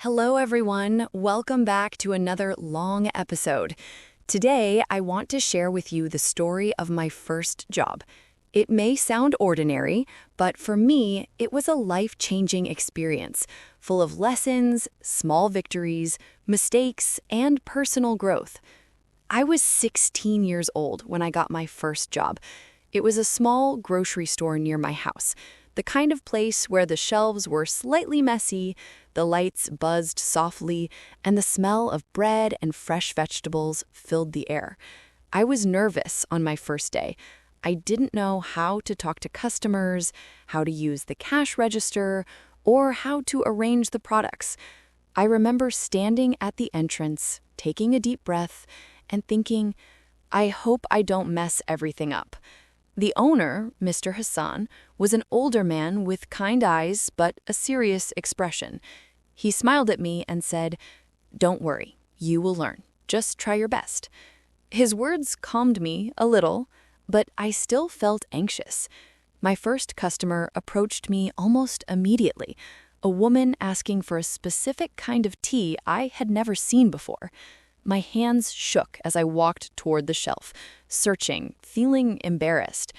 Hello, everyone. Welcome back to another long episode. Today, I want to share with you the story of my first job. It may sound ordinary, but for me, it was a life-changing experience, full of lessons, small victories, mistakes, and personal growth. I was 16 years old when I got my first job. It was a small grocery store near my house, the kind of place where the shelves were slightly messy, the lights buzzed softly, and the smell of bread and fresh vegetables filled the air. I was nervous on my first day. I didn't know how to talk to customers, how to use the cash register, or how to arrange the products. I remember standing at the entrance, taking a deep breath, and thinking, I hope I don't mess everything up. The owner, Mr. Hassan, was an older man with kind eyes but a serious expression. He smiled at me and said, "Don't worry, you will learn. Just try your best." His words calmed me a little, but I still felt anxious. My first customer approached me almost immediately, a woman asking for a specific kind of tea I had never seen before. My hands shook as I walked toward the shelf, searching, feeling embarrassed.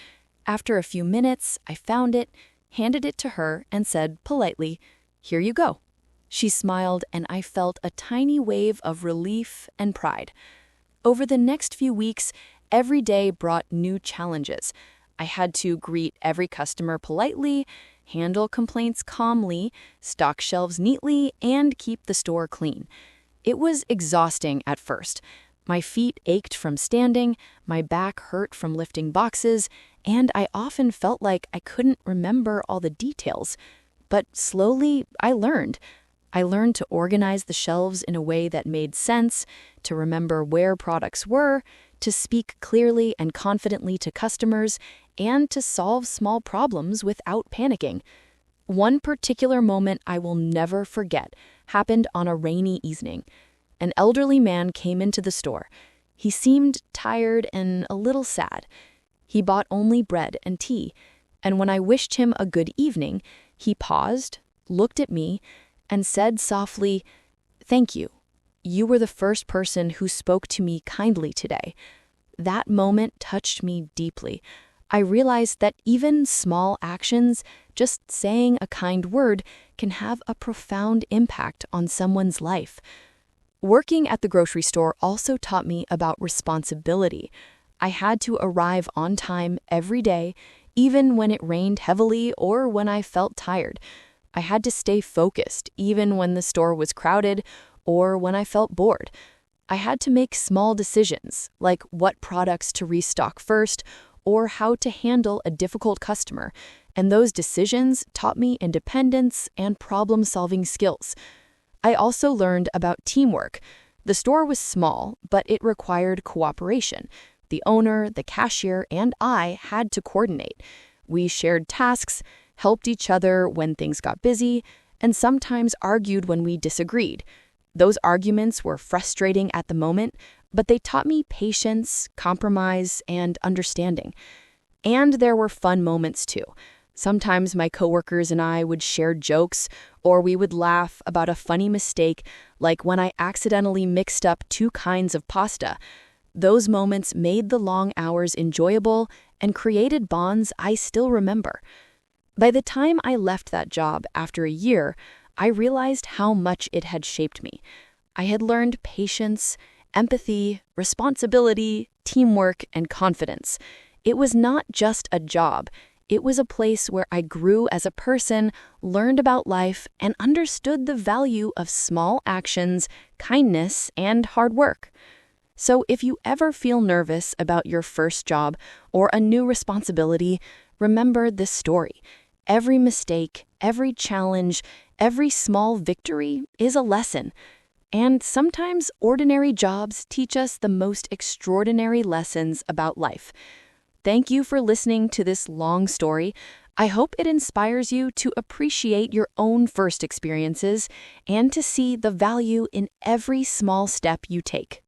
After a few minutes, I found it, handed it to her, and said politely, "Here you go." She smiled, and I felt a tiny wave of relief and pride. Over the next few weeks, every day brought new challenges. I had to greet every customer politely, handle complaints calmly, stock shelves neatly, and keep the store clean. It was exhausting at first. My feet ached from standing, my back hurt from lifting boxes, and I often felt like I couldn't remember all the details. But slowly, I learned. I learned to organize the shelves in a way that made sense, to remember where products were, to speak clearly and confidently to customers, and to solve small problems without panicking. One particular moment I will never forget happened on a rainy evening. An elderly man came into the store. He seemed tired and a little sad. He bought only bread and tea, and when I wished him a good evening, he paused, looked at me, and said softly, "Thank you. You were the first person who spoke to me kindly today." That moment touched me deeply. I realized that even small actions, just saying a kind word, can have a profound impact on someone's life. Working at the grocery store also taught me about responsibility. I had to arrive on time every day, even when it rained heavily or when I felt tired. I had to stay focused even when the store was crowded or when I felt bored. I had to make small decisions, like what products to restock first or how to handle a difficult customer, and those decisions taught me independence and problem-solving skills. I also learned about teamwork. The store was small, but it required cooperation. The owner, the cashier, and I had to coordinate. We shared tasks, helped each other when things got busy, and sometimes argued when we disagreed. Those arguments were frustrating at the moment, but they taught me patience, compromise, and understanding. And there were fun moments too. Sometimes my coworkers and I would share jokes, or we would laugh about a funny mistake, like when I accidentally mixed up two kinds of pasta. Those moments made the long hours enjoyable and created bonds I still remember. By the time I left that job after a year, I realized how much it had shaped me. I had learned patience, empathy, responsibility, teamwork, and confidence. It was not just a job. It was a place where I grew as a person, learned about life, and understood the value of small actions, kindness, and hard work. So if you ever feel nervous about your first job or a new responsibility, remember this story. Every mistake, every challenge, every small victory is a lesson. And sometimes ordinary jobs teach us the most extraordinary lessons about life. Thank you for listening to this long story. I hope it inspires you to appreciate your own first experiences and to see the value in every small step you take.